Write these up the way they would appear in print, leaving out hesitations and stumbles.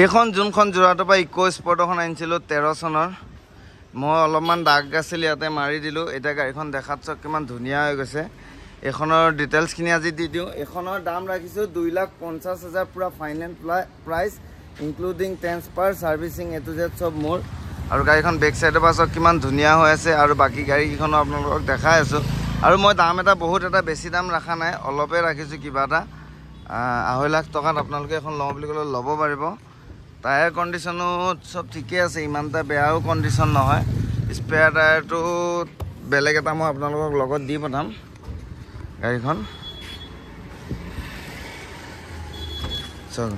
এইখন যোনখন যোৰাটোৰ পৰা ইকো স্পৰ্টখন আনিছিলোঁ 13 চনৰ মই অলপমান দাগ আছিল ইয়াতে মাৰি দিলোঁ এতিয়া গাড়ীখন দেখাত চক কিমান ধুনীয়া হৈ গৈছে এখনৰ ডিটেইলছখিনি আজি দি দিওঁ এখনৰ দাম ৰাখিছোঁ 2,50,000 পুৰা final price including transfer সাৰ্ভিসিং A to Z সব মোৰ আৰু গাড়ীখন বেক সাইডৰ পৰা চক কিমান ধুনীয়া হৈ আছে আৰু বাকি গাড়ীকেইখনো আপোনালোকক দেখাই আছোঁ আৰু মই দাম এটা বহুত এটা বেছি দাম ৰাখা নাই অলপে ৰাখিছোঁ কিবা এটা 2.5 লাখ টকাত আপোনালোকে এখন লওঁ বুলি ক'লে ল'ব পাৰিব টায়াৰ কণ্ডিশ্যনো সব ঠিকে আছে ইমানটা বেয়াও কণ্ডিশ্যন নহয় স্পেয়াৰ টায়াৰটো বেলেগ এটা মই আপোনালোকক লগত দি পঠাম গাড়ীখন চল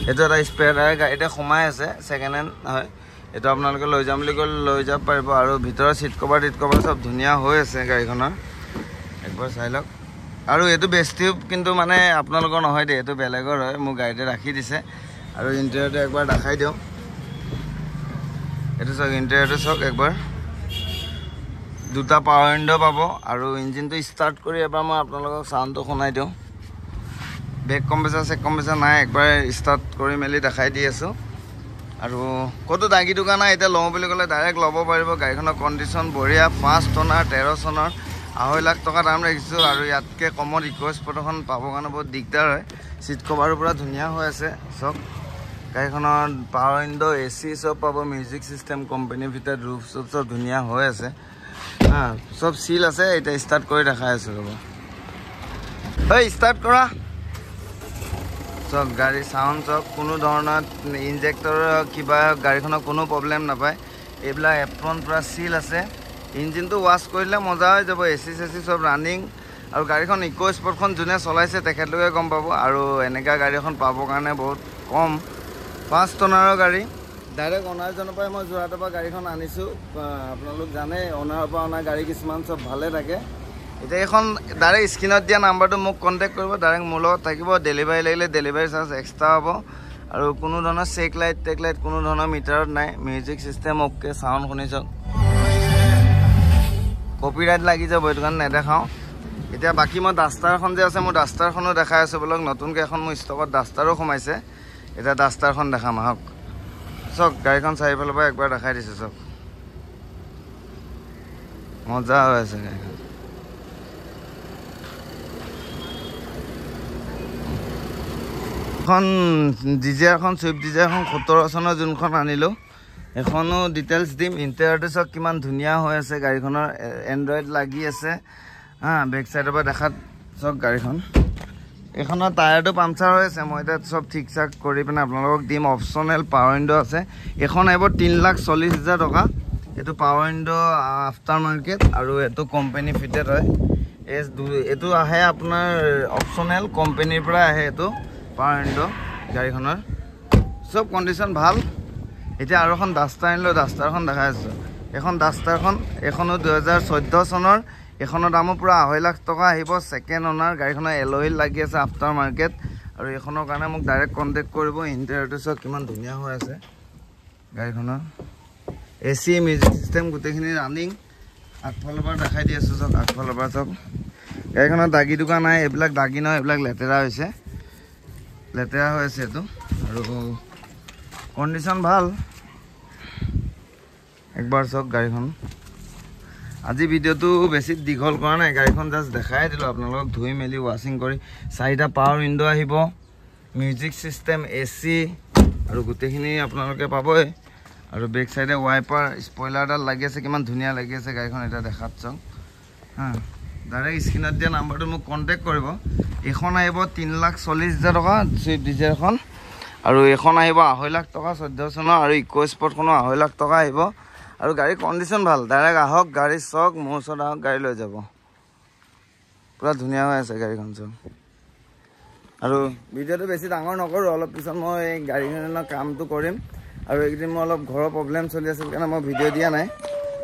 এইটো এটা স্পেয়াৰ টায়াৰ গাড়ীতে সোমাই আছে ছেকেণ্ড হেণ্ড হয় এইটো আপোনালোকে লৈ যাম বুলি ক'লে লৈ যাব পাৰিব আৰু ভিতৰৰ চিট কভাৰ সব ধুনীয়া হৈ আছে গাড়ীখনৰ একবাৰ চাই লওক আৰু এইটো বেষ্ট টিউব কিন্তু মানে আপোনালোকৰ নহয় দেই এইটো বেলেগৰ হয় মোৰ গাড়ীতে ৰাখি দিছে আৰু ইণ্টেৰিয়ৰটো একবাৰ দেখাই দিওঁ এইটো চাওক ইণ্টেৰিয়ৰটো চাওক একবাৰ দুটা পাৱাৰ উইণ্ডো পাব আৰু ইঞ্জিনটো ষ্টাৰ্ট কৰি এবাৰ মই আপোনালোকক চাউণ্ডটো শুনাই দিওঁ ব্ৰেক কম্প্ৰেছাৰ নাই একবাৰ ষ্টাৰ্ট কৰি মেলি দেখাই দি আছোঁ আৰু ক'তো দাগি টুকা নাই এতিয়া লওঁ বুলি ক'লে ডাইৰেক্ট ল'ব পাৰিব গাড়ীখনৰ কণ্ডিশ্যন বঢ়িয়া ফাৰ্ষ্ট অনাৰ 13 চনৰ 2.5 লাখ টকা দাম ৰাখিছোঁ আৰু ইয়াতকৈ কমত ইকো স্পৰ্টখন পাবৰ কাৰণে বহুত দিগদাৰ হয় চিট কভাৰো পুৰা ধুনীয়া হৈ আছে চব গাড়ীখনৰ পাৱাৰ উইণ্ডো এচি সব পাব মিউজিক চিষ্টেম কোম্পানীৰ ভিতৰত ৰুফ সব ধুনীয়া হৈ আছে সব চিল আছে এতিয়া ষ্টাৰ্ট কৰি দেখাই আছোঁ ৰ'ব ঐ ষ্টাৰ্ট কৰা চব গাড়ী চাউণ্ড চব কোনো ধৰণৰ ইনজেক্টৰৰ কিবা গাড়ীখনৰ কোনো প্ৰব্লেম নাপায় এইবিলাক এপ্ৰন পুৰা চিল আছে ইঞ্জিনটো ৱাছ কৰিলে মজা হৈ যাব এচি চেচি সব ৰানিং আৰু গাড়ীখন ইকো স্পৰ্টখন যোনে চলাইছে তেখেতলোকে গম পাব আৰু এনেকুৱা গাড়ী এখন পাবৰ কাৰণে বহুত কম ফাৰ্ষ্ট অনাৰৰ গাড়ী ডাইৰেক্ট অনাৰজনৰ পৰাই মই যোৰহাটৰ পৰা গাড়ীখন আনিছোঁ আপোনালোক জানে অনাৰৰ পৰা অনা গাড়ী কিছুমান চব ভালে থাকে এতিয়া এইখন ডাইৰেক্ট স্ক্ৰীণত দিয়া নাম্বাৰটো মোক কণ্টেক্ট কৰিব ডাইৰেক্ট মোৰ লগত থাকিব ডেলিভাৰী লাগিলে ডেলিভাৰী চাৰ্জ এক্সট্ৰা হ'ব আৰু কোনো ধৰণৰ চেক লাইট কোনো ধৰণৰ মিটাৰত নাই মিউজিক চিষ্টেম অ'কে চাউণ্ড শুনিছোঁ কপিৰাইট লাগি যাব এইটো কাৰণে নেদেখাওঁ এতিয়া বাকী মই ডাষ্টাৰখন যে আছে মোৰ ডাষ্টাৰখনো দেখাই আছোঁ বোলক নতুনকৈ এখন মোৰ ষ্টকত ডাষ্টাৰো সোমাইছে এতিয়া ডাষ্টাৰখন দেখাম আহক চক গাড়ীখন চাৰিফালৰ পৰা একবাৰ দেখাই দিছোঁ চক মজা হৈ আছে গাড়ীখন এখন ডিজায়াৰখন চুইফ্ট ডিজায়াৰখন 17 চনৰ যোনখন আনিলোঁ এখনো ডিটেইলছ দিম ইণ্টেৰিয়ৰটো চক কিমান ধুনীয়া হৈ আছে গাড়ীখনৰ এণ্ড্ৰইড লাগি আছে বেক চাইডৰ পৰা দেখাত চক গাড়ীখন এইখনৰ টায়াৰটো পামচাৰ হৈ আছে মই এতিয়া চব ঠিক ঠাক কৰি পিনে আপোনালোকক দিম অপশ্যনেল পাৱাৰ উইণ্ডো আছে এইখন আহিব 3,40,000 টকা এইটো পাৱাৰ উইণ্ডো আফটাৰ মাৰ্কেট আৰু এইটো কোম্পানী ফিটেড হয় এইটো আহে আপোনাৰ অপশ্যনেল কোম্পানীৰ পৰা আহে এইটো পাৱাৰ উইণ্ডো গাড়ীখনৰ চব কণ্ডিশ্যন ভাল এতিয়া আৰু এখন ডাষ্টাৰ আনিলোঁ ডাষ্টাৰখন দেখাই আছোঁ এখন ডাষ্টাৰখন এইখনো 2014 চনৰ এইখনৰ দামো পুৰা 2.5 লাখ টকা আহিব ছেকেণ্ড অনাৰ গাড়ীখনৰ এল'হিল লাগি আছে আফটাৰ মাৰ্কেট আৰু এইখনৰ কাৰণে মোক ডাইৰেক্ট কণ্টেক্ট কৰিব ইণ্টেৰিয়ৰটো চব কিমান ধুনীয়া হৈ আছে গাড়ীখনৰ এচি মিউজিক চিষ্টেম গোটেইখিনি ৰানিং আগফালৰ পৰা দেখাই দি আছোঁ চব আগফালৰ পৰা চব গাড়ীখনৰ দাগি টুকা নাই এইবিলাক দাগি নহয় এইবিলাক লেতেৰা হৈ আছে এইটো আৰু কণ্ডিশ্যন ভাল একবাৰ চাওক গাড়ীখন আজি ভিডিঅ'টো বেছি দীঘল কৰা নাই গাড়ীখন জাষ্ট দেখাই দিলোঁ আপোনালোকক ধুই মেলি ৱাশ্বিং কৰি 4টা পাৱাৰ উইণ্ডো আহিব মিউজিক চিষ্টেম এচি আৰু গোটেইখিনি আপোনালোকে পাবই আৰু বেক চাইডে ৱাইপাৰ স্পইলাৰডাল লাগি আছে কিমান ধুনীয়া লাগি আছে গাড়ীখন এটা দেখাত চাওক ডাইৰেক্ট স্ক্ৰীণত দিয়া নাম্বাৰটো মোক কণ্টেক্ট কৰিব এইখন আহিব 3,40,000 টকা চুইফ্ট ডিজায়াৰখন আৰু এইখন আহিব 2.5 লাখ টকা 14 চনৰ আৰু ইকো স্পৰ্টখনো 2.5 লাখ টকা আহিব আৰু গাড়ী কণ্ডিশ্যন ভাল ডাইৰেক্ট আহক গাড়ী চক মোৰ ওচৰত আহক গাড়ী লৈ যাব পুৰা ধুনীয়া হৈ আছে গাড়ীখন চব আৰু ভিডিঅ'টো বেছি ডাঙৰ নকৰোঁ অলপ পিছত মই গাড়ীখনৰ কামটো কৰিম আৰু এইকেইদিন মই অলপ ঘৰৰ প্ৰব্লেম চলি আছিল কাৰণে মই ভিডিঅ' দিয়া নাই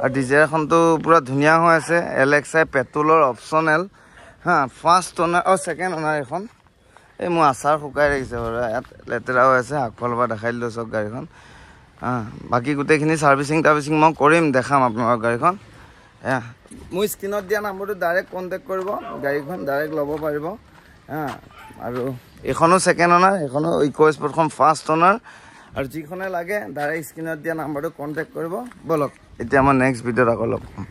আৰু ডিজায়াৰখনটো পুৰা ধুনীয়া হৈ আছে LXi পেট্ৰলৰ অপশ্যনেল ফাৰ্ষ্ট অনাৰ ছেকেণ্ড অনাৰ এখন এই মোৰ আচাৰ শুকাই ৰাখিছে বাৰু ইয়াত লেতেৰা হৈ আছে আগফালৰ পৰা দেখাই দিলোঁ চব গাড়ীখন বাকি গোটেইখিনি সাৰ্ভিসিং মই কৰিম দেখাম আপোনালোকৰ গাড়ীখন মোৰ স্ক্ৰীণত দিয়া নাম্বাৰটো ডাইৰেক্ট কণ্টেক্ট কৰিব গাড়ীখন ডাইৰেক্ট ল'ব পাৰিব আৰু এইখনো ছেকেণ্ড অনাৰ, এইখনো ইকো স্পৰ্টখন ফাৰ্ষ্ট অনাৰ। আৰু যিখনে লাগে ডাইৰেক্ট স্ক্ৰীণত দিয়া নাম্বাৰটো কণ্টেক্ট কৰিব। ব'লক এতিয়া আমাৰ নেক্সট ভিডিঅ'ত আকৌ লগ পাম।